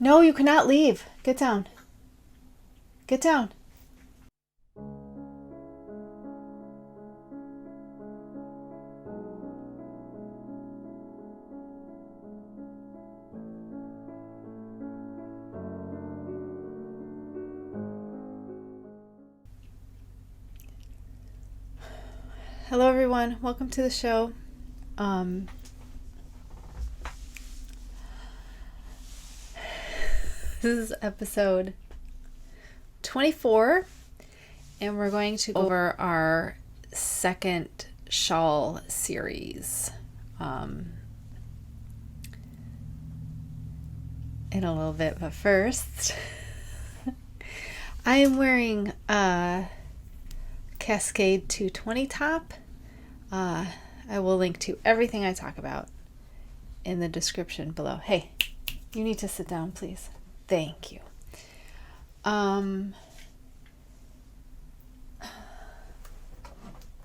No, you cannot leave. Get down. Get down. Hello everyone, welcome to the show. This is episode 24, and we're going to go over our second shawl series in a little bit, but first I am wearing a Cascade 220 top. I will link to everything I talk about in the description below. Hey, you need to sit down, please. Thank you.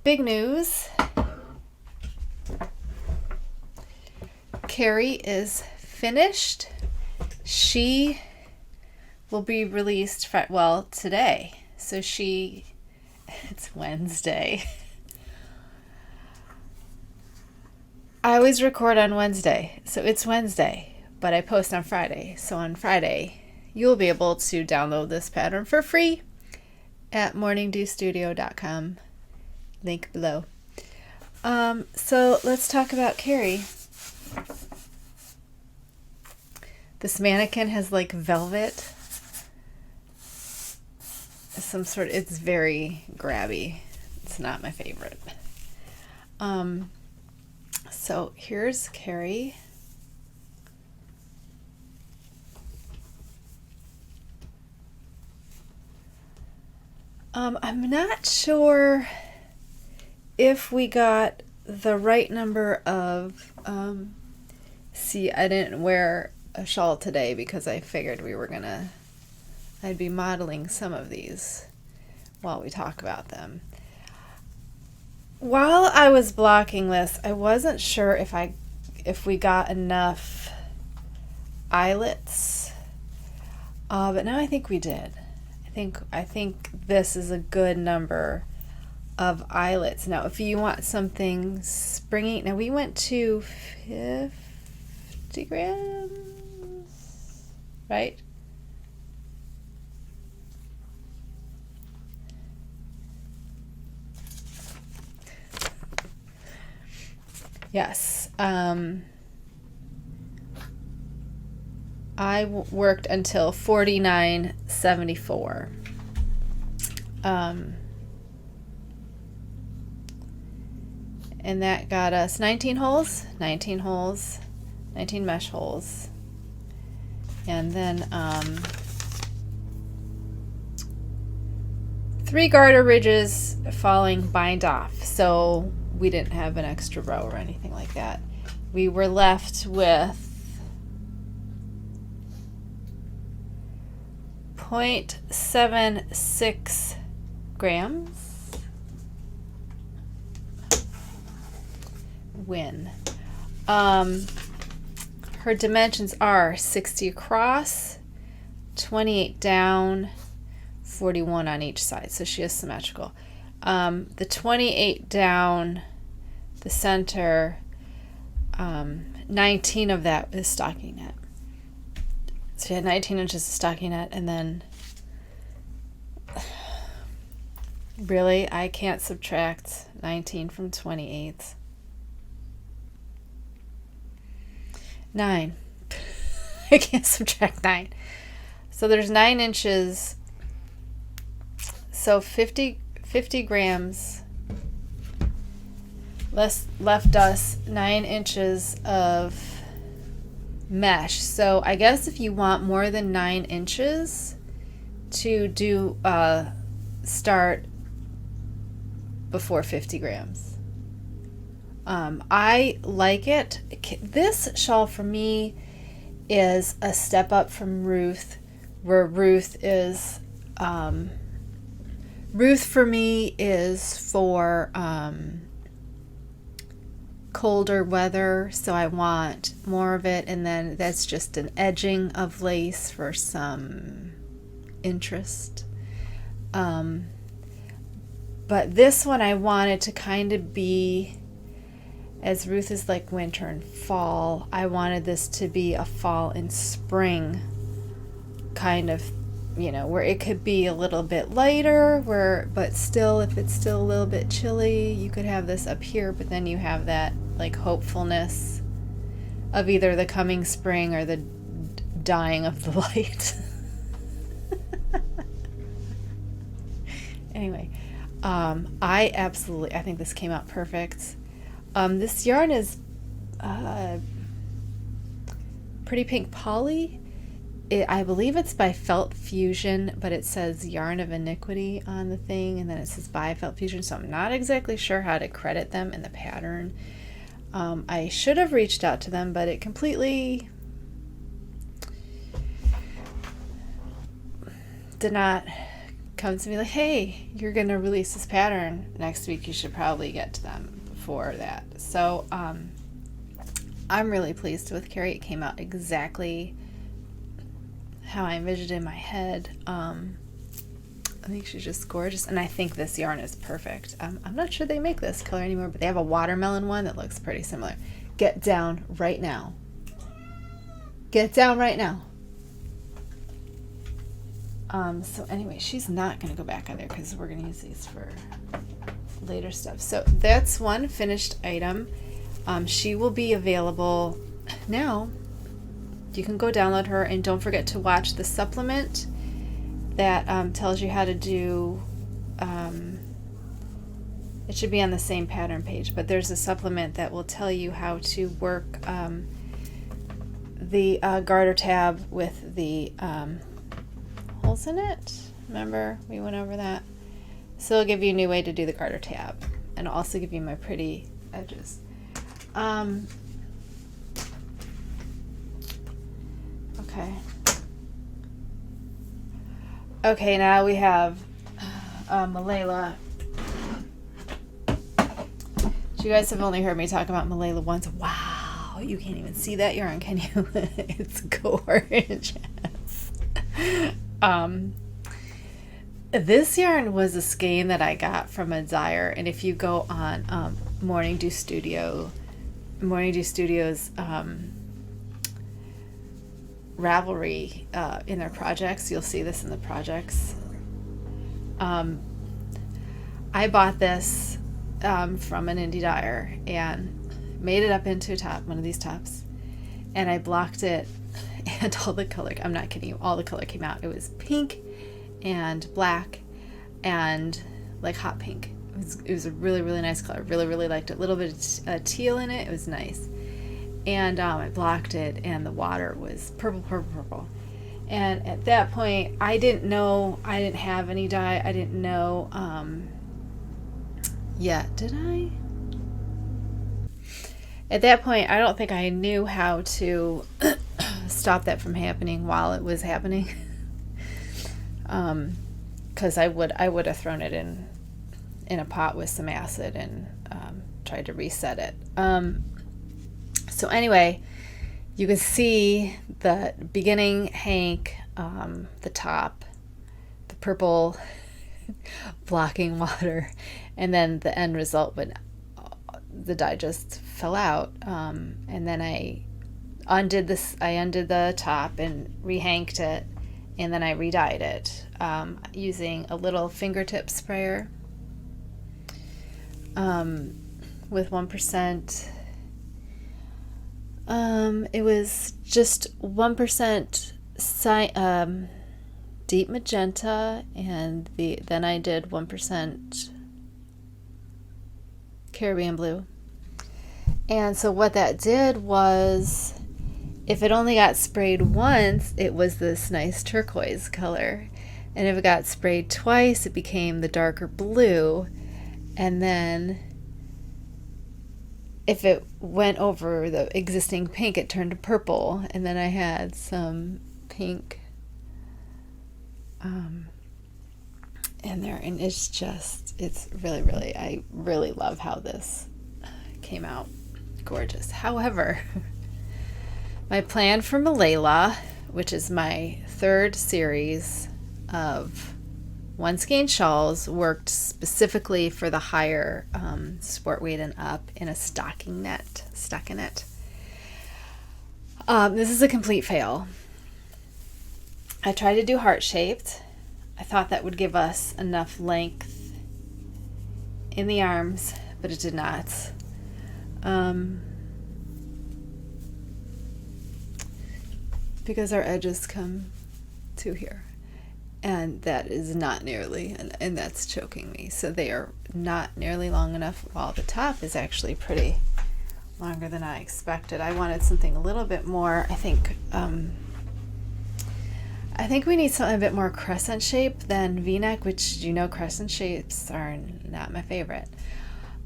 Big news. Carrie is finished. She will be released, today. So it's Wednesday. I always record on Wednesday, so it's Wednesday, but I post on Friday. So on Friday, you'll be able to download this pattern for free at morningdewstudio.com. Link below. So let's talk about Carrie. This mannequin has like velvet. It's very grabby. It's not my favorite. So here's Carrie. I'm not sure if we got the right number of, I didn't wear a shawl today because I figured I'd be modeling some of these while we talk about them. While I was blocking this, I wasn't sure if we got enough eyelets, but now I think we did. I think this is a good number of eyelets. Now, if you want something springy, now we went to 50 grams, right? Yes. I worked until 49.74. And that got us 19 holes, 19 mesh holes. And then 3 garter ridges falling bind off. So we didn't have an extra row or anything like that. We were left with 0.76 grams. Her dimensions are 60 across, 28 down, 41 on each side. So she is symmetrical. The 28 down the center, 19 of that is stockinette. So you had 19 inches of stockinette, and then really, I can't subtract 19 from 28. 9. I can't subtract 9. So there's 9 inches. So 50 grams left us 9 inches of mesh. So I guess if you want more than 9 inches to do start before 50 grams. I like it. This shawl for me is a step up from Ruth, where Ruth for me is for colder weather, so I want more of it, and then that's just an edging of lace for some interest. But this one I wanted to kind of be, as Ruth is like winter and fall, I wanted this to be a fall and spring kind of, you know, where it could be a little bit lighter, but still, if it's still a little bit chilly, you could have this up here, but then you have that like hopefulness of either the coming spring or the dying of the light. Anyway, I think this came out perfect. This yarn is Pretty Pink Poly. I believe it's by Felt Fusion, but it says Yarn of Iniquity on the thing, and then it says by Felt Fusion, so I'm not exactly sure how to credit them in the pattern. I should have reached out to them, but it completely did not come to me like, hey, you're going to release this pattern next week. You should probably get to them before that. So I'm really pleased with Carrie. It came out exactly how I envisioned in my head. I think she's just gorgeous, and I think this yarn is perfect. I'm not sure they make this color anymore, but they have a watermelon one that looks pretty similar. Get down right now. Get down right now. So anyway, she's not going to go back on there because we're going to use these for later stuff. So that's one finished item. She will be available now. You can go download her, and don't forget to watch the supplement that tells you how to do, it should be on the same pattern page, but there's a supplement that will tell you how to work the garter tab with the holes in it. Remember, we went over that. So it'll give you a new way to do the garter tab, and it'll also give you my pretty edges. Okay, now we have Malayla. You guys have only heard me talk about Malayla once. Wow, you can't even see that yarn, can you? It's gorgeous. This yarn was a skein that I got from a dyer, and if you go on Mourning Studios Ravelry in their projects, you'll see this in the projects. I bought this from an indie dyer and made it up into a top, one of these tops, and I blocked it, and all the color, I'm not kidding you, all the color came out. It was pink and black and like hot pink. It was a really, really nice color. Really, really liked it. A little bit of teal in it. It was nice. And I blocked it, and the water was purple, purple, purple. And at that point, I didn't know, I didn't have any dye. I didn't know yet. Did I? At that point, I don't think I knew how to stop that from happening while it was happening. Because I would have thrown it in a pot with some acid and tried to reset it. So anyway, you can see the beginning hank, the top, the purple blocking water, and then the end result when the dye just fell out. And then I undid the top and rehanked it, and then I re-dyed it using a little fingertip sprayer with 1%. It was just 1% deep magenta, and then I did 1% Caribbean blue. And so what that did was, if it only got sprayed once, it was this nice turquoise color. And if it got sprayed twice, it became the darker blue. And then if it went over the existing pink, it turned to purple. And then I had some pink in there. And it's really, really, I really love how this came out. gorgeous. However, my plan for Malayla, which is my third series of one skein shawls, worked specifically for the higher sport weight and up in a stockinette. This is a complete fail. I tried to do heart-shaped. I thought that would give us enough length in the arms, but it did not. Because our edges come to here, and that is not nearly, and that's choking me. So they are not nearly long enough, while the top is actually pretty longer than I expected. I wanted something a little bit more, I think we need something a bit more crescent shape than V-neck, which, you know, crescent shapes are not my favorite.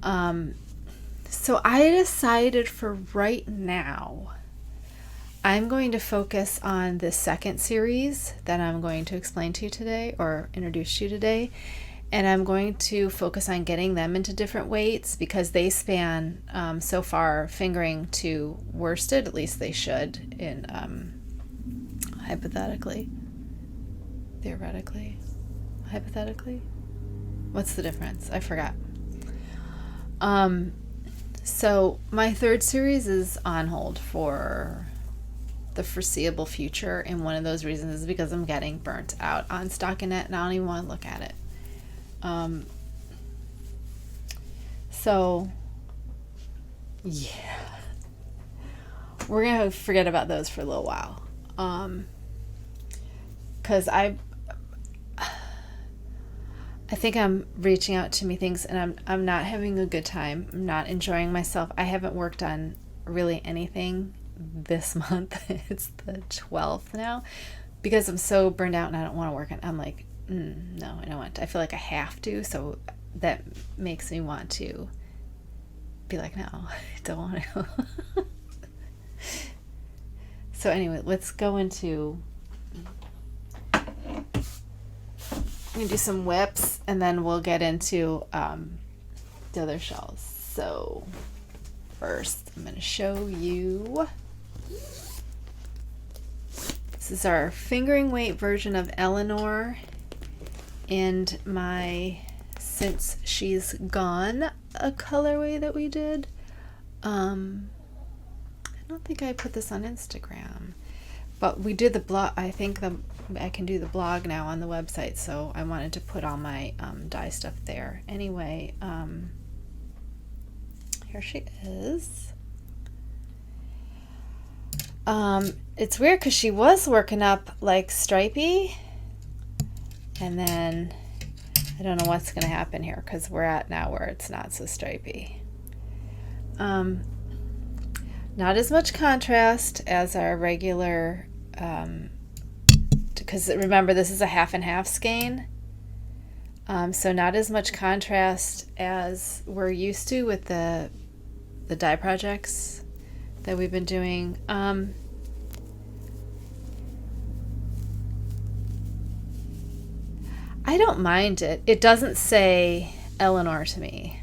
So I decided for right now, I'm going to focus on the second series that I'm going to explain to you today, or introduce you today, and I'm going to focus on getting them into different weights because they span so far fingering to worsted, at least they should, in hypothetically. What's the difference? I forgot. So my third series is on hold for the foreseeable future, and one of those reasons is because I'm getting burnt out on stockinette and I don't even want to look at it. So yeah, we're gonna forget about those for a little while, because I think I'm reaching out to me things, and I'm not having a good time. I'm not enjoying myself. I haven't worked on really anything this month. It's the 12th now, because I'm so burned out and I don't want to work on. I'm like, no, I don't want to. I feel like I have to, so that makes me want to be like, no, I don't want to. So anyway, let's go into, I'm gonna do some whips, and then we'll get into the other shawls. So first, I'm going to show you. This is our fingering weight version of Eleanor, and my Since She's Gone a colorway that we did. I don't think I put this on Instagram, but we did the blog. I think I can do the blog now on the website, so I wanted to put all my dye stuff there. Anyway, here she is. It's weird because she was working up like stripey, and then I don't know what's going to happen here because we're at now where it's not so stripey. Not as much contrast as our regular, because remember this is a half and half skein, so not as much contrast as we're used to with the dye projects that we've been doing. I don't mind it. It doesn't say Eleanor to me.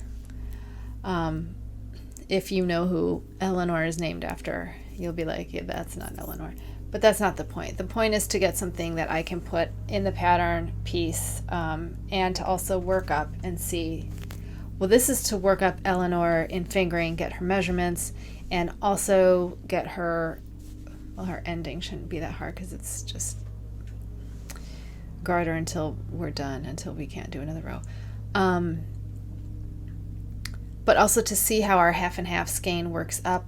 If you know who Eleanor is named after, you'll be like, yeah, that's not Eleanor. But that's not the point. The point is to get something that I can put in the pattern piece, and to also work up and see, well, this is to work up Eleanor in fingering, get her measurements, and also get her, well, her ending shouldn't be that hard because it's just garter until we're done, until we can't do another row. But also to see how our half and half skein works up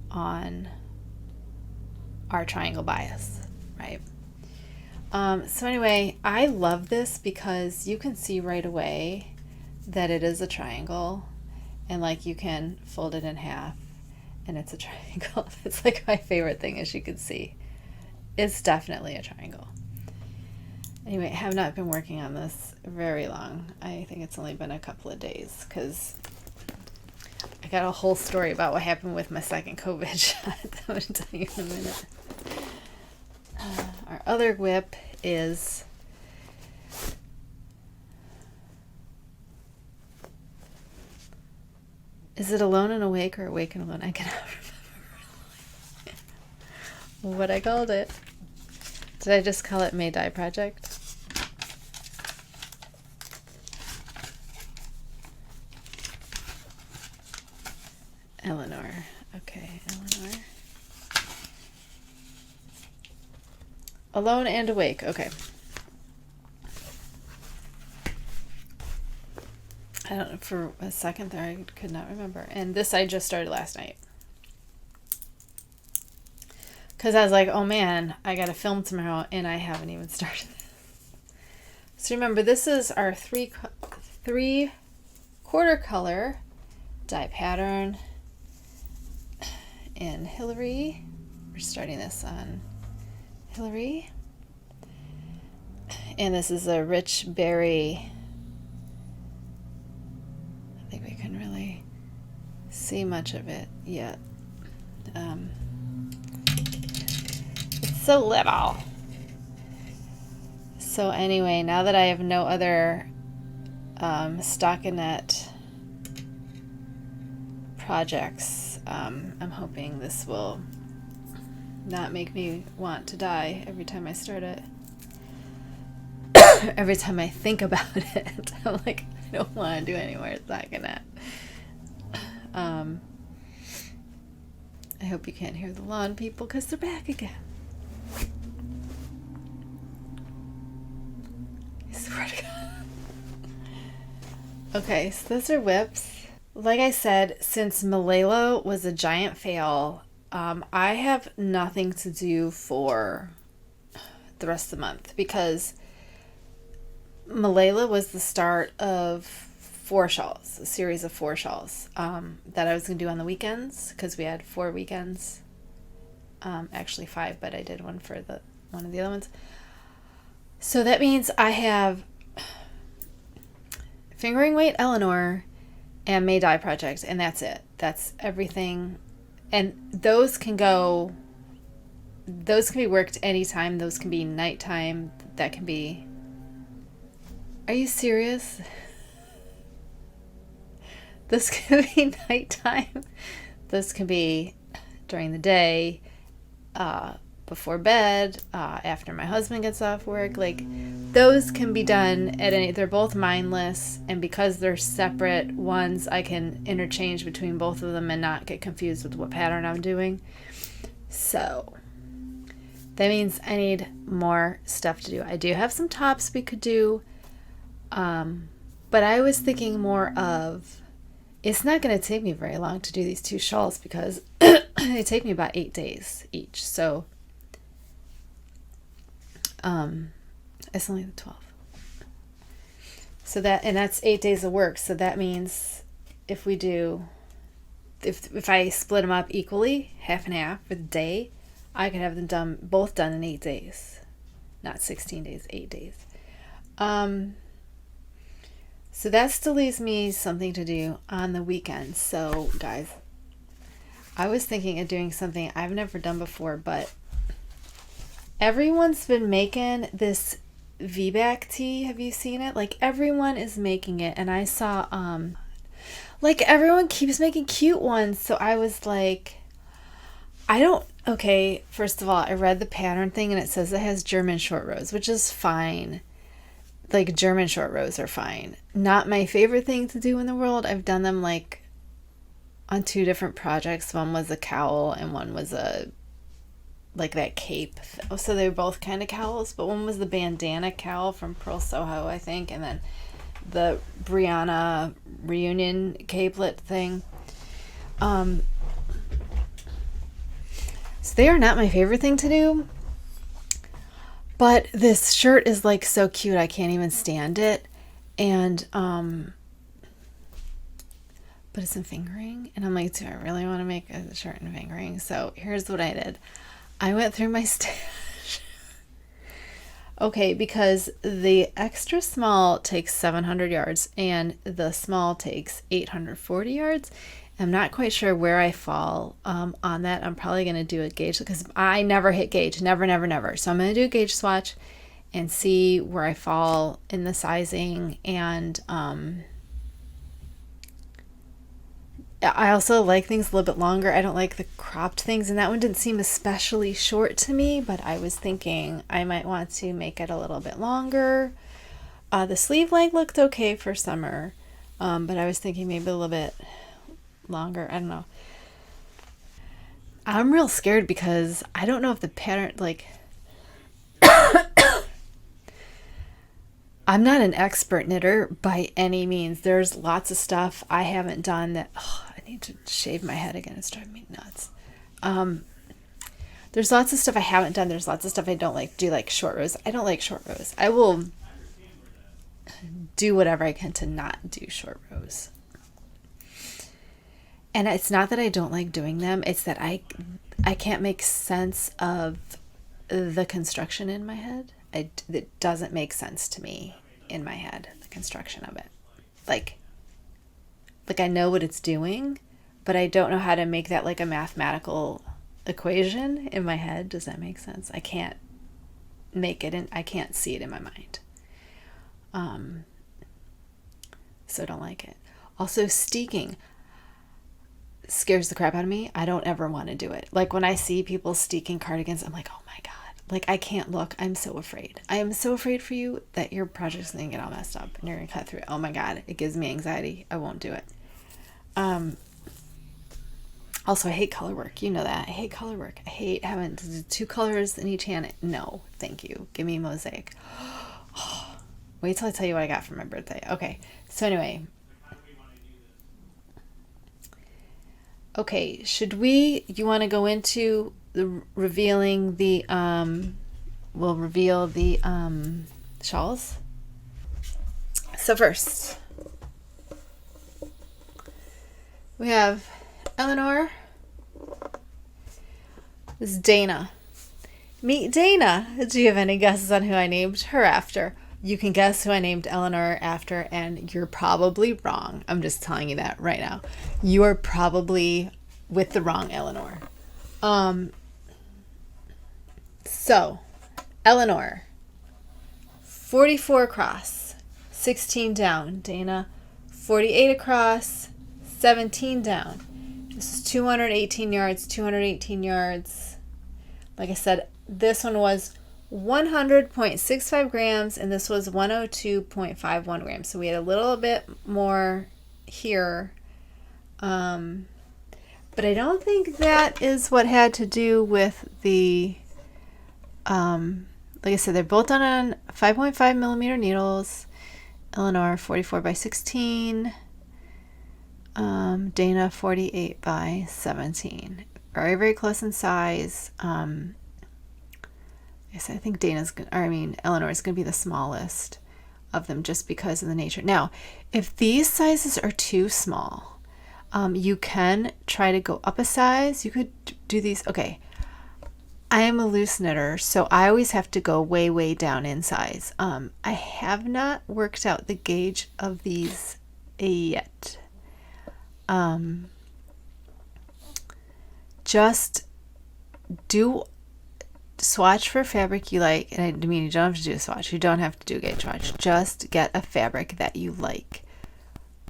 on our triangle bias, right? So anyway, I love this because you can see right away that it is a triangle, and like you can fold it in half and it's a triangle. It's like my favorite thing, as you can see. It's definitely a triangle. Anyway, I have not been working on this very long. I think it's only been a couple of days because I got a whole story about what happened with my second COVID shot. I'm going to tell you in a minute. Our other whip is Is it Alone and Awake or Awake and Alone? I cannot remember what I called it. Did I just call it May Die Project? Eleanor. Okay, Eleanor. Alone and Awake. Okay. I don't know, for a second there I could not remember. And this I just started last night. Because I was like, oh man, I got to film tomorrow and I haven't even started. So remember, this is our three quarter color dye pattern in Hillary. We're starting this on Hillary. And this is a rich berry. I think we can really see much of it yet. It's so little. So anyway, now that I have no other stockinette projects, I'm hoping this will not make me want to dye every time I start it. Every time I think about it, I'm like, I don't want to do any more stockinette. I hope you can't hear the lawn people because they're back again. I swear to God. Okay, so those are whips. Like I said, since Malalo was a giant fail, I have nothing to do for the rest of the month because Malala was the start of 4 shawls, a series of 4 shawls that I was going to do on the weekends because we had 4 weekends. Actually 5, but I did one for one of the other ones. So that means I have Fingering Weight Eleanor and May Die Project, and that's it. That's everything. And those can be worked anytime. Those can be nighttime. That can be... Are you serious? This can be nighttime. This can be during the day, before bed, after my husband gets off work. Like, those can be done at any... They're both mindless, and because they're separate ones, I can interchange between both of them and not get confused with what pattern I'm doing. So that means I need more stuff to do. I do have some tops we could do, but I was thinking more of, it's not going to take me very long to do these 2 shawls because they take me about 8 days each. So it's only the 12. So that's 8 days of work. So that means if I split them up equally, half and half for the day, I could have them both done in 8 days, not 16 days, 8 days. So that still leaves me something to do on the weekends. So guys, I was thinking of doing something I've never done before, but everyone's been making this V-back tee. Have you seen it? Like, everyone is making it, and I saw like, everyone keeps making cute ones. So I was like, okay, first of all, I read the pattern thing and it says it has German short rows, which is fine. Like, German short rows are fine. Not my favorite thing to do in the world. I've done them like on 2 different projects. One was a cowl and one was like that cape. So they were both kind of cowls, but one was the bandana cowl from Pearl Soho, I think, and then the Brianna reunion capelet thing. So they are not my favorite thing to do. But this shirt is like so cute, I can't even stand it. And but it's in fingering, and I'm like, do I really want to make a shirt in fingering? So here's what I did. I went through my stash. Okay, because the extra small takes 700 yards and the small takes 840 yards. I'm not quite sure where I fall on that. I'm probably going to do a gauge because I never hit gauge. Never, never, never. So I'm going to do a gauge swatch and see where I fall in the sizing. And I also like things a little bit longer. I don't like the cropped things, and that one didn't seem especially short to me, but I was thinking I might want to make it a little bit longer. The sleeve length looked okay for summer, but I was thinking maybe a little bit longer. I don't know. I'm real scared because I don't know if the pattern, like, I'm not an expert knitter by any means. There's lots of stuff I haven't done that, I need to shave my head again. It's driving me nuts. There's lots of stuff I haven't done. There's lots of stuff I don't like. Do like short rows. I don't like short rows. I will do whatever I can to not do short rows. And it's not that I don't like doing them. It's that I can't make sense of the construction in my head. It doesn't make sense to me in my head, the construction of it. Like I know what it's doing, but I don't know how to make that like a mathematical equation in my head. Does that make sense? I can't make it, and I can't see it in my mind. So I don't like it. Also, steeking scares the crap out of me. I don't ever want to do it. Like when I see people steeking cardigans, I'm like, oh my God. Like I can't look. I'm so afraid. I am so afraid for you that your project's going to get all messed up and you're going to cut through it. Oh my God. It gives me anxiety. I won't do it. Also, I hate color work. You know that. I hate color work. I hate having to do 2 colors in each hand. No, thank you. Give me mosaic. Wait till I tell you what I got for my birthday. Okay. So anyway. Okay. You want to go into the revealing the, we'll reveal the shawls. So first, we have Eleanor. This is Dana. Meet Dana. Do you have any guesses on who I named her after? You can guess who I named Eleanor after, and you're probably wrong. I'm just telling you that right now. You are probably with the wrong Eleanor. So, Eleanor, 44 across, 16 down. Dana, 48 across, 17 down. This is 218 yards, 218 yards. Like I said, this one was 100.65 grams, and this was 102.51 grams. So we had a little bit more here. But I don't think that is what had to do with the, like I said, they're both done on 5.5 millimeter needles. Eleanor 44 by 16. Dana 48 by 17. Very, very close in size. Yes, I think Eleanor's going to be the smallest of them just because of the nature. Now, if these sizes are too small, you can try to go up a size. You could do these. Okay. I am a loose knitter, so I always have to go way, way down in size. I have not worked out the gauge of these yet. Just do swatch for fabric you like. And I mean, you don't have to do a swatch. You don't have to do a gauge swatch. Just get a fabric that you like.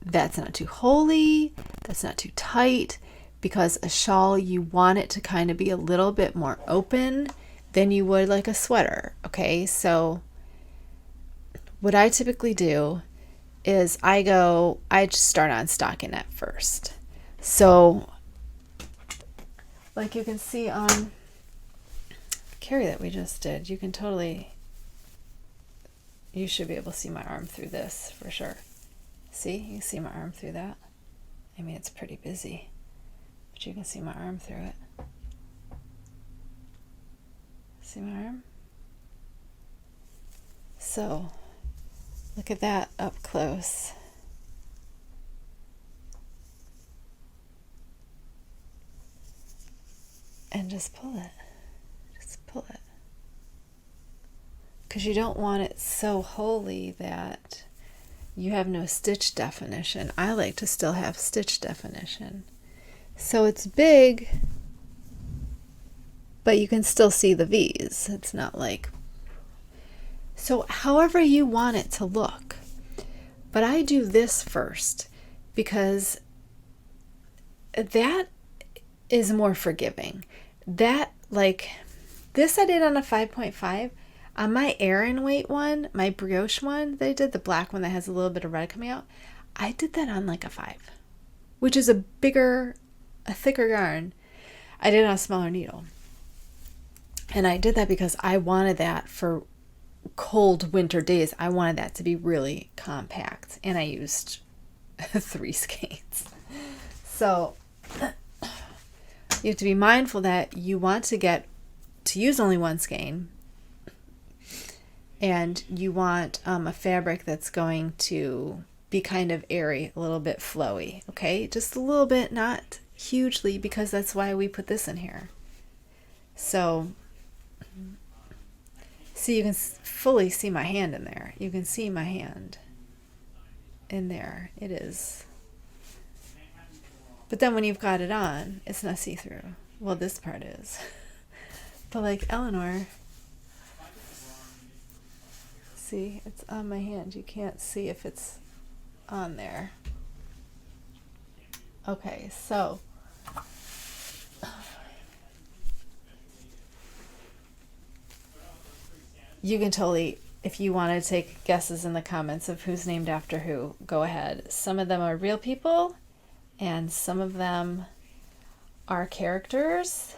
That's not too holey. That's not too tight. Because a shawl, you want it to kind of be a little bit more open than you would like a sweater. Okay, so what I typically do is I just start on stockinette first. So like you can see on Carrie that we just did, you should be able to see my arm through this for sure. See, you can see my arm through that. I mean, it's pretty busy, but you can see my arm through it. See my arm? So look at that up close. And just pull it. Just pull it. Because you don't want it so holey that you have no stitch definition. I like to still have stitch definition. So it's big, but you can still see the V's. It's not like... So however you want it to look. But I do this first because that is more forgiving. That, like, this I did on a 5.5. On my Aran weight one, my brioche one, they did the black one that has a little bit of red coming out. I did that on like a 5, which is a thicker yarn. I did it on a smaller needle. And I did that because I wanted that for cold winter days. I wanted that to be really compact. And I used 3 skeins. So you have to be mindful that you want to use only 1 skein. And you want a fabric that's going to be kind of airy, a little bit flowy. Okay, just a little bit, not hugely, because that's why we put this in here. So you can fully see my hand in there. You can see my hand in there. It is. But then when you've got it on, it's not see-through. Well, this part is. But like Eleanor, see, it's on my hand. You can't see if it's on there. Okay, so you can totally, if you want to take guesses in the comments of who's named after who, go ahead. Some of them are real people, and some of them are characters,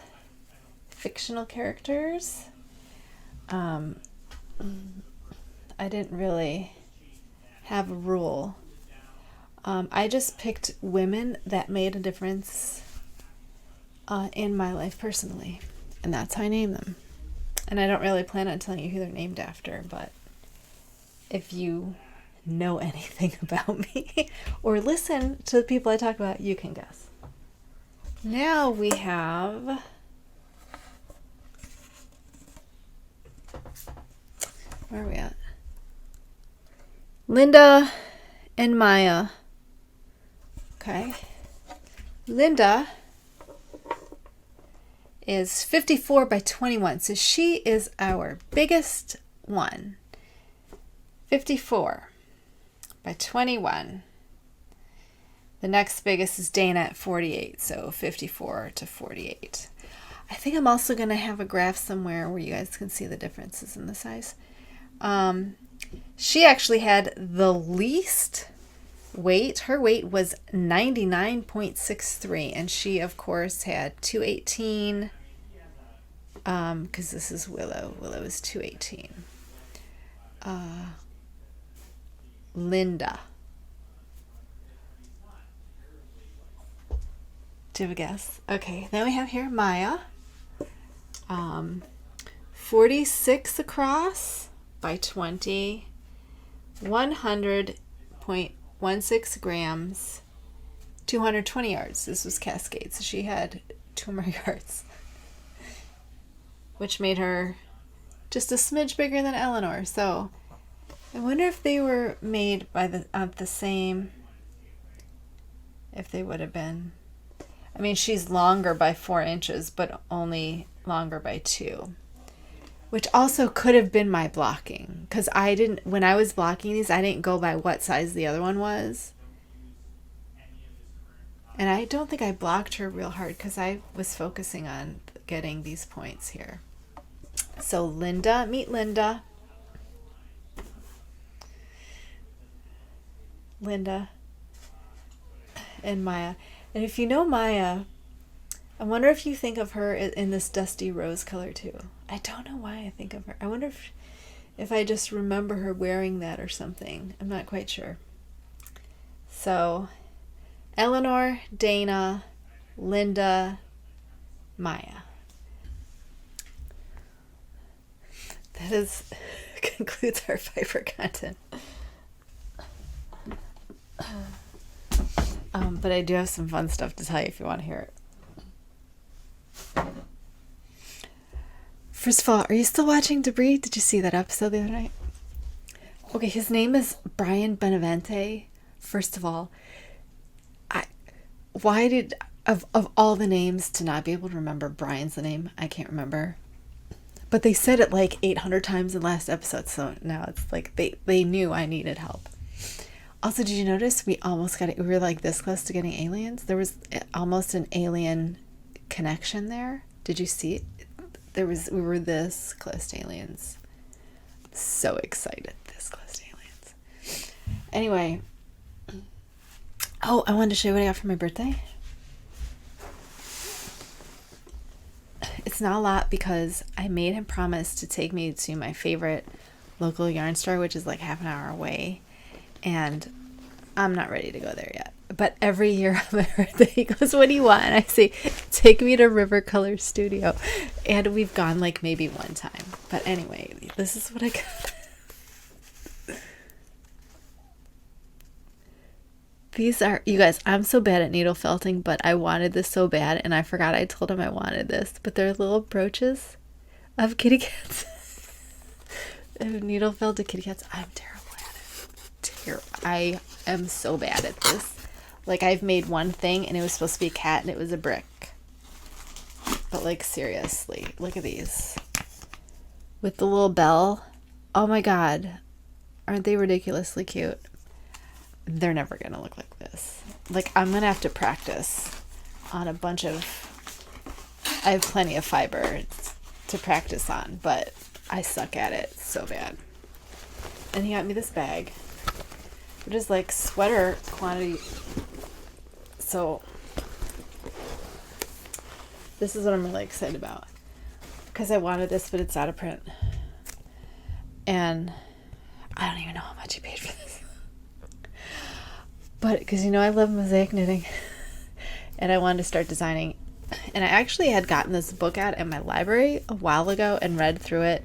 fictional characters. I didn't really have a rule. I just picked women that made a difference in my life personally, and that's how I named them. And I don't really plan on telling you who they're named after, but if you know anything about me or listen to the people I talk about, you can guess. Now we have where are we at? Linda and Maya. Okay. Linda is 54 by 21. So she is our biggest one. 54 by 21. The next biggest is Dana at 48. So 54 to 48. I think I'm also going to have a graph somewhere where you guys can see the differences in the size. She actually had the least weight. Her weight was 99.63, and she of course had 218 because this is Willow. Willow is 218. Linda, do you have a guess? Okay, then we have here Maya, 46 across by 20, 100.16 grams, 220 yards. This was Cascade, so she had 2 more yards, which made her just a smidge bigger than Eleanor. So I wonder if they were made by the same, if they would have been. I mean, she's longer by 4 inches, but only longer by 2. Which also could have been my blocking, because when I was blocking these, I didn't go by what size the other one was. And I don't think I blocked her real hard because I was focusing on getting these points here. So Linda, meet Linda. Linda and Maya. And if you know Maya, I wonder if you think of her in this dusty rose color too. I don't know why I think of her. I wonder if I just remember her wearing that or something. I'm not quite sure. So, Eleanor, Dana, Linda, Maya. That concludes our fiber content. But I do have some fun stuff to tell you if you want to hear it. First of all, are you still watching Debris? Did you see that episode the other night? Okay, his name is Brian Benavente. First of all, why did of all the names to not be able to remember Brian's the name? I can't remember. But they said it like 800 times in the last episode, so now it's like they knew I needed help. Also, did you notice we almost got it? We were like this close to getting aliens. There was almost an alien connection there. Did you see it? We were this close to aliens. So excited. This close to aliens. Anyway. Oh, I wanted to show you what I got for my birthday. It's not a lot because I made him promise to take me to my favorite local yarn store, which is like half an hour away. And I'm not ready to go there yet. But every year on my birthday, he goes, what do you want? And I say, take me to River Color Studio. And we've gone like maybe one time. But anyway, this is what I got. These are, you guys, I'm so bad at needle felting, but I wanted this so bad. And I forgot I told him I wanted this. But they're little brooches of kitty cats. Needle felted kitty cats. I'm terrible at it. I am so bad at this. Like, I've made one thing and it was supposed to be a cat and it was a brick. But like, seriously, look at these. With the little bell. Oh my God. Aren't they ridiculously cute? They're never going to look like this. Like, I'm going to have to practice on a bunch of... I have plenty of fiber to practice on, but I suck at it so bad. And he got me this bag, which is like sweater quantity. So this is what I'm really excited about, because I wanted this, but it's out of print. And I don't even know how much he paid for this. But because, you know, I love mosaic knitting and I wanted to start designing. And I actually had gotten this book out at my library a while ago and read through it.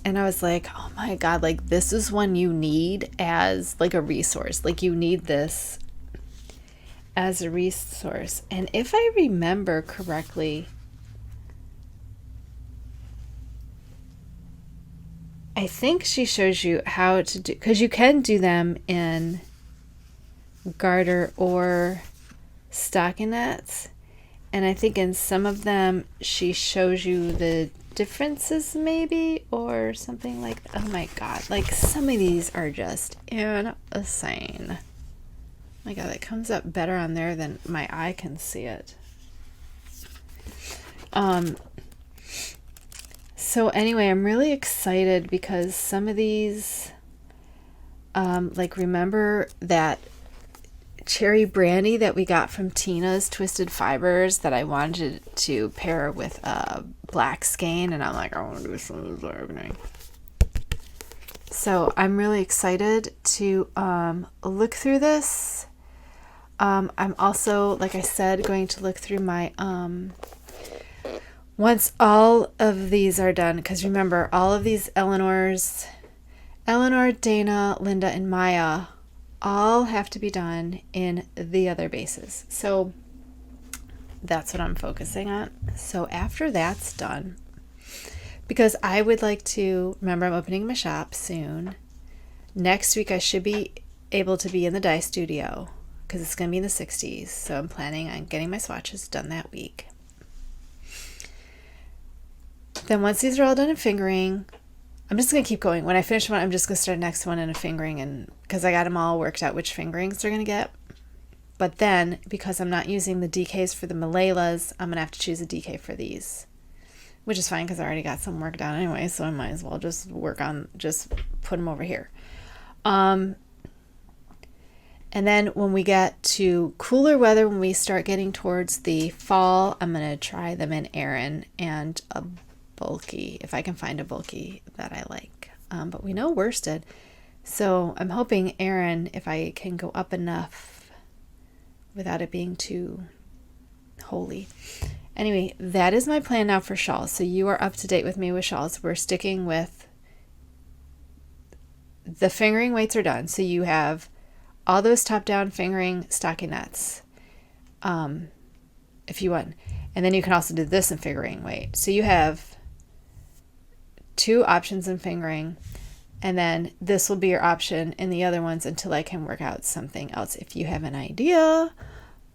And I was like, oh my God, like, this is one you need as like a resource. Like, you need this as a resource. And if I remember correctly, I think she shows you how to do, because you can do them in garter or stockinette. And I think in some of them she shows you the differences maybe, or something like that. Oh my God, like some of these are just insane. My God, it comes up better on there than my eye can see it. So anyway, I'm really excited because some of these, like, remember that cherry brandy that we got from Tina's Twisted Fibers that I wanted to pair with a black skein, and I'm like, I want to do some of this evening. So I'm really excited to look through this. I'm also, like I said, going to look through my once all of these are done, because remember, all of these Eleanor, Dana, Linda, and Maya all have to be done in the other bases. So that's what I'm focusing on. So after that's done, because I would like to, remember, I'm opening my shop soon. Next week I should be able to be in the dye studio because it's going to be in the 60s. So I'm planning on getting my swatches done that week. Then once these are all done in fingering, I'm just going to keep going. When I finish one, I'm just going to start next one in a fingering, and because I got them all worked out which fingerings they're going to get. But then, because I'm not using the DKs for the Malalas, I'm going to have to choose a DK for these, which is fine because I already got some work done anyway, so I might as well just put them over here. And then when we get to cooler weather, when we start getting towards the fall, I'm going to try them in Aran and a bulky, if I can find a bulky that I like. But we know worsted. So I'm hoping Aran, if I can go up enough without it being too holy. Anyway, that is my plan now for shawls. So you are up to date with me with shawls. We're sticking with the fingering weights are done. So you have all those top-down fingering stockinettes, if you want. And then you can also do this in fingering weight. So you have 2 options in fingering, and then this will be your option in the other ones until I can work out something else. If you have an idea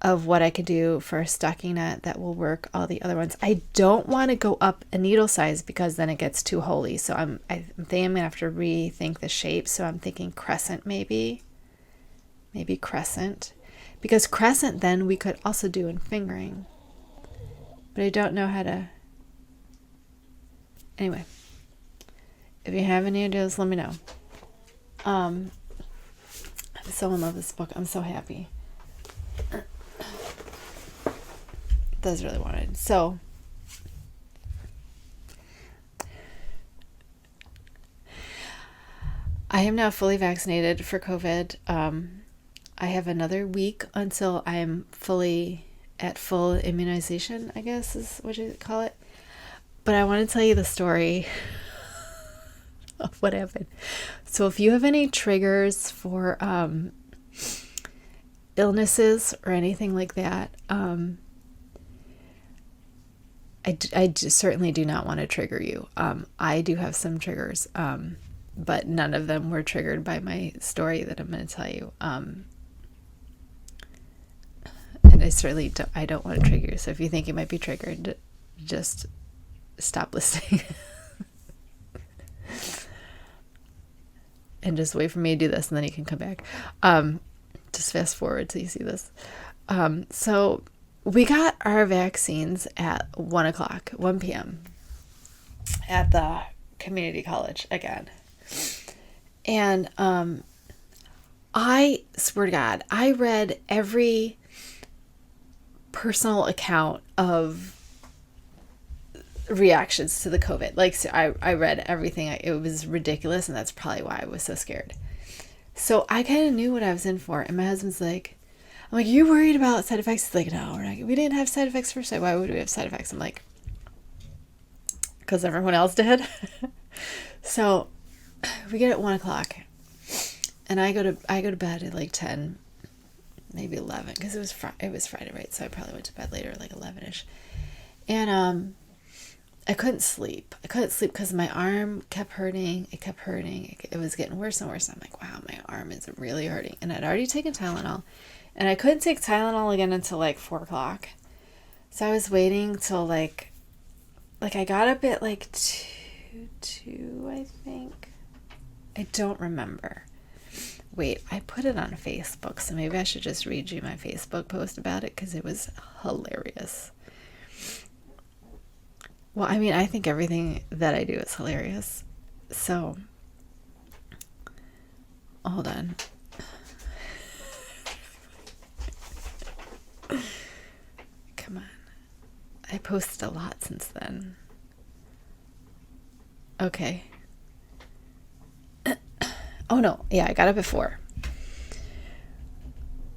of what I could do for a stockinette that will work all the other ones. I don't want to go up a needle size because then it gets too holy. So I think I'm going to have to rethink the shape. So I'm thinking crescent maybe. maybe crescent, because crescent then we could also do in fingering, but I don't know how to. Anyway, if you have any ideas, let me know. I'm so in love with this book. I'm so happy. That's really wanted. So I am now fully vaccinated for COVID. I have another week until I'm fully at full immunization, I guess is what you call it. But I want to tell you the story of what happened. So if you have any triggers for illnesses or anything like that, I certainly do not want to trigger you. I do have some triggers, but none of them were triggered by my story that I'm going to tell you. And I don't want to trigger you. So if you think you might be triggered, just stop listening. And just wait for me to do this, and then you can come back. Just fast forward till you see this. So we got our vaccines at 1 p.m. at the community college again. And I swear to God, I read every personal account of reactions to the COVID. Like, so I read everything. It was ridiculous, and that's probably why I was so scared. So I kind of knew what I was in for, and my husband's like, I'm like, you worried about side effects? He's like, no, we didn't have side effects first. Why would we have side effects? I'm like, because everyone else did. So we get at 1 o'clock, and I go to bed at like 10, maybe 11, because it was Friday, right? So I probably went to bed later, like 11ish. And I couldn't sleep. Because my arm kept hurting. It kept hurting. It was getting worse and worse. I'm like, wow, my arm is really hurting. And I'd already taken Tylenol. And I couldn't take Tylenol again until like 4 o'clock. So I was waiting till like I got up at like 2, I think. I don't remember. Wait, I put it on Facebook. So maybe I should just read you my Facebook post about it, because it was hilarious. Well, I mean, I think everything that I do is hilarious. So, hold on. Come on. I posted a lot since then. Okay. Oh, no. Yeah, I got up at 4.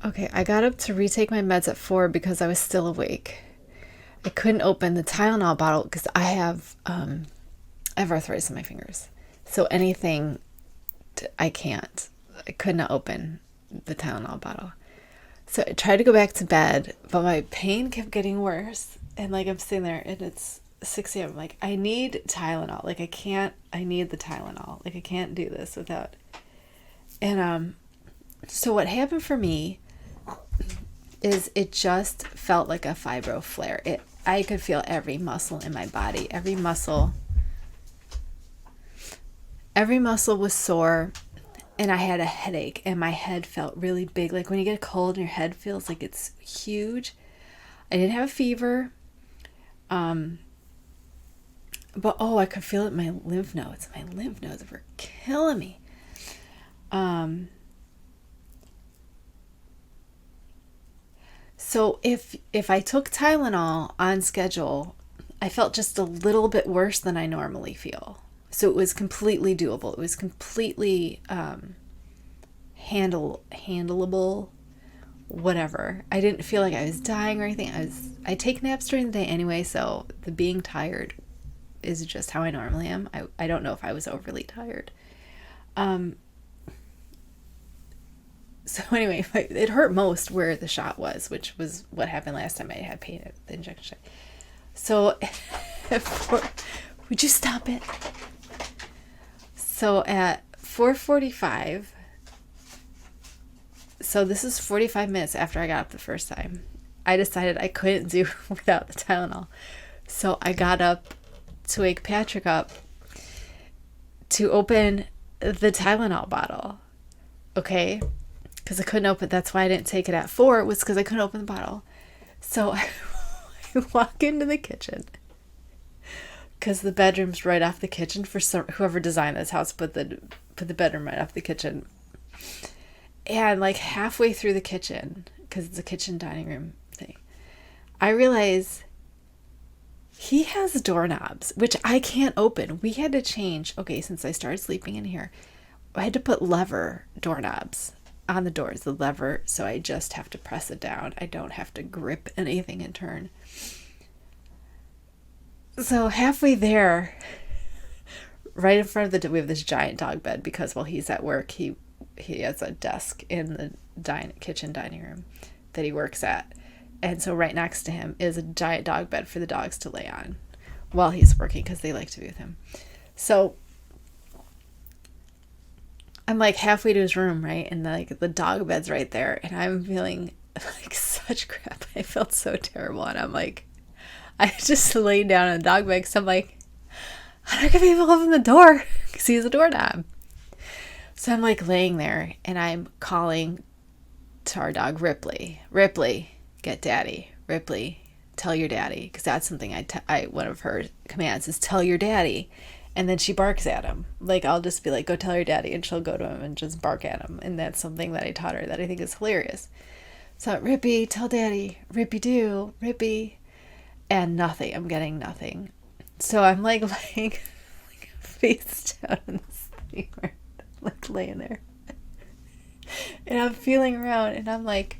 Okay, I got up to retake my meds at 4 because I was still awake. I couldn't open the Tylenol bottle because I have arthritis in my fingers. So anything, I can't. I could not open the Tylenol bottle. So I tried to go back to bed, but my pain kept getting worse. And like I'm sitting there, and it's 6 a.m. Like, I need Tylenol. Like, I need the Tylenol. Like, I can't do this without. And so what happened for me is it just felt like a fibro flare. I could feel every muscle in my body. Every muscle was sore, and I had a headache, and my head felt really big. Like when you get a cold and your head feels like it's huge. I didn't have a fever. But I could feel it in my lymph nodes. My lymph nodes were killing me. So if I took Tylenol on schedule, I felt just a little bit worse than I normally feel. So it was completely doable. It was completely handleable, whatever. I didn't feel like I was dying or anything. I take naps during the day anyway, so the being tired is just how I normally am. I don't know if I was overly tired. So anyway, it hurt most where the shot was, which was what happened last time I had pain at the injection site. So, would you stop it? So at 4:45, so this is 45 minutes after I got up the first time, I decided I couldn't do without the Tylenol. So I got up to wake Patrick up to open the Tylenol bottle. Okay. because I couldn't open. That's why I didn't take it at 4. Was because I couldn't open the bottle. So I walk into the kitchen because the bedroom's right off the kitchen. For whoever designed this house put the bedroom right off the kitchen. And like halfway through the kitchen, because it's a kitchen dining room thing, I realize he has doorknobs, which I can't open. We had to change. Okay, since I started sleeping in here, I had to put lever doorknobs on the doors, the lever, so I just have to press it down. I don't have to grip anything and turn. So halfway there, right in front of we have this giant dog bed because while he's at work, he has a desk in the kitchen dining room that he works at. And so right next to him is a giant dog bed for the dogs to lay on while he's working because they like to be with him. So I'm like halfway to his room, right? And like the dog bed's right there. And I'm feeling like such crap. I felt so terrible. And I'm like, I just laid down on the dog bed because I'm like, I'm not going to be able to open the door because he's a doorknob. So I'm like laying there and I'm calling to our dog, Ripley. Ripley, get daddy. Ripley, tell your daddy. Because that's something one of her commands is tell your daddy. And then she barks at him. Like, I'll just be like, go tell your daddy. And she'll go to him and just bark at him. And that's something that I taught her that I think is hilarious. So, Rippy, tell daddy. Rippy do. Rippy. And nothing. I'm getting nothing. So I'm like laying like face down in this thing, right? Like laying there. And I'm feeling around and I'm like,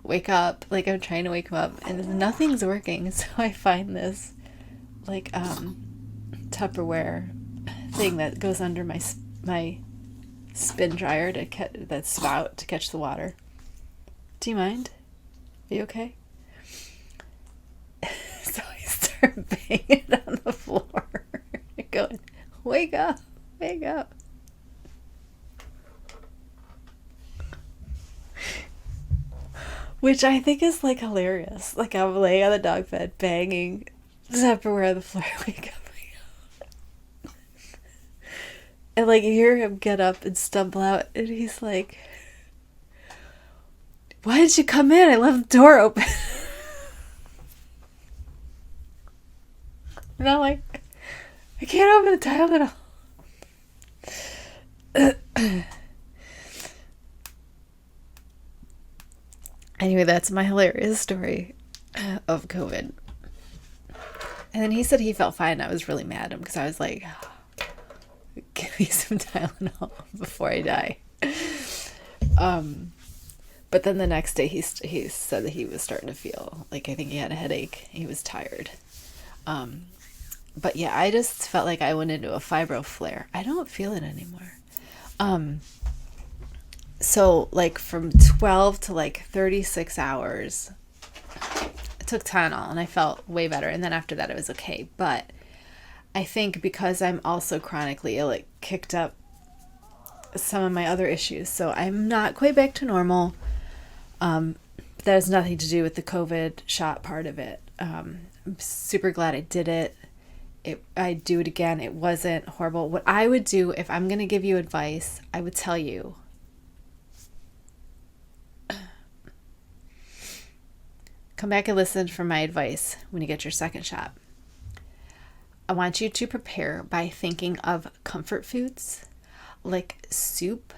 wake up. Like I'm trying to wake him up. And nothing's working. So I find this like Tupperware thing that goes under my spin dryer to that spout to catch the water. Do you mind? Are you okay? So I start banging it on the floor, going, wake up, wake up. Which I think is like hilarious. Like I'm laying on the dog bed, banging Tupperware on the floor, wake up. And like you hear him get up and stumble out and he's like, why did you come in? I left the door open. And I'm like, I can't open the tile at all. Anyway, that's my hilarious story of COVID. And then he said he felt fine. I was really mad at him because I was like, give me some Tylenol before I die. But then the next day he said that he was starting to feel like, I think he had a headache. He was tired. But yeah, I just felt like I went into a fibro flare. I don't feel it anymore. So like from 12 to like 36 hours, I took Tylenol and I felt way better. And then after that, it was okay. But I think because I'm also chronically ill, it kicked up some of my other issues. So I'm not quite back to normal. That has nothing to do with the COVID shot part of it. I'm super glad I did it. I'd do it again. It wasn't horrible. What I would do if I'm going to give you advice, I would tell you, come back and listen for my advice when you get your second shot. I want you to prepare by thinking of comfort foods like soup,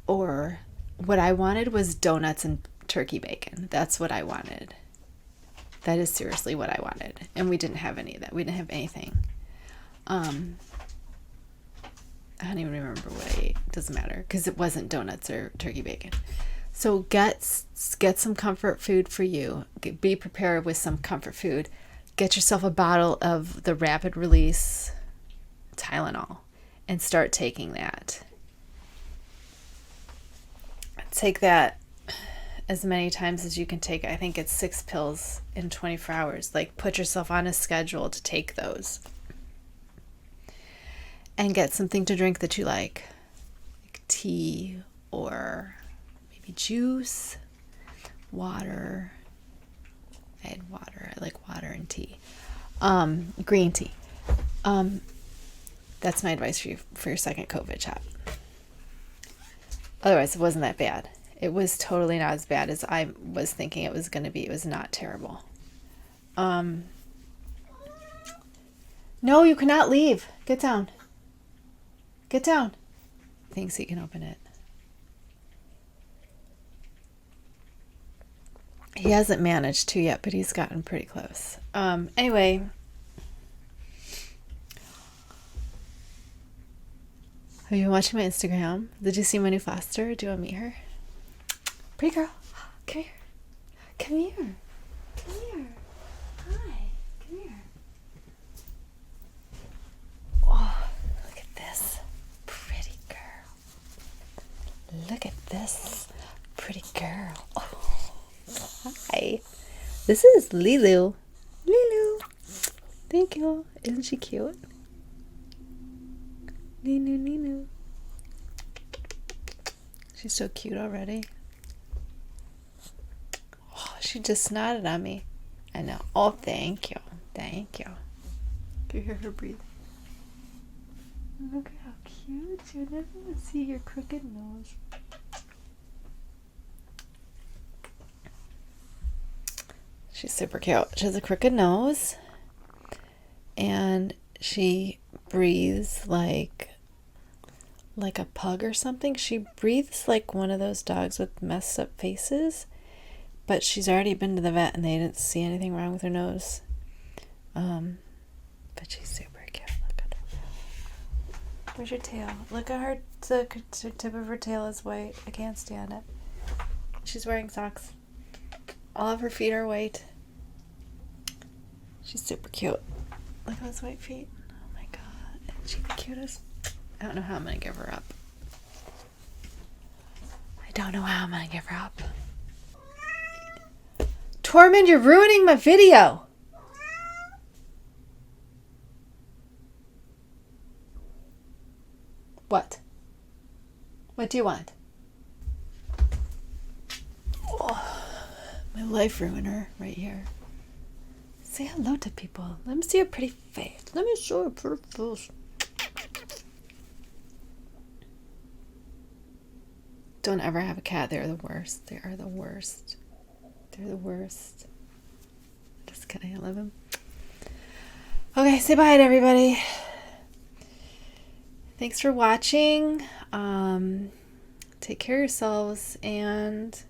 or what I wanted was donuts and turkey bacon. That's what I wanted. That is seriously what I wanted. And we didn't have any of that. We didn't have anything. I don't even remember what I ate. It doesn't matter because it wasn't donuts or turkey bacon. So get some comfort food for you. Be prepared with some comfort food. Get yourself a bottle of the rapid release Tylenol and start taking that. Take that as many times as you can take. I think it's 6 pills in 24 hours. Like put yourself on a schedule to take those. And get something to drink that you like tea or maybe juice, water. I had water. I like water and tea. Green tea. That's my advice for you for your second COVID shot. Otherwise, it wasn't that bad. It was totally not as bad as I was thinking it was going to be. It was not terrible. No, you cannot leave. Get down. Get down. Thinks he can open it. He hasn't managed to yet, but he's gotten pretty close. Anyway. Have you been watching my Instagram? Did you see my new foster? Do you want to meet her? Pretty girl. Come here. Come here. Come here. Hi. Come here. Oh, look at this pretty girl. Look at this pretty girl. Oh, hi. This is Lulu. Lulu. Thank you. Isn't she cute? Ninu, Ninu. She's so cute already. Oh, she just nodded on me. I know. Oh, thank you. Thank you. Can you hear her breathe? Look at how cute. You'll never see your crooked nose. She's super cute. She has a crooked nose. And she breathes like a pug or something. She breathes like one of those dogs with messed up faces, but she's already been to the vet and they didn't see anything wrong with her nose. But she's super cute. Look at her. Where's your tail? Look at her. The tip of her tail is white. I can't stand it. She's wearing socks. All of her feet are white. She's super cute. Look at those white feet. Oh my god. Isn't she the cutest? I don't know how I'm going to give her up. I don't know how I'm going to give her up. Tormund, you're ruining my video. What? What do you want? Oh, my life ruiner right here. Say hello to people. Let me see your pretty face. Let me show your pretty face. Don't ever have a cat. They're the worst. They are the worst. They're the worst. Just kidding. I love them. Okay, say bye to everybody. Thanks for watching. Take care of yourselves and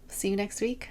see you next week.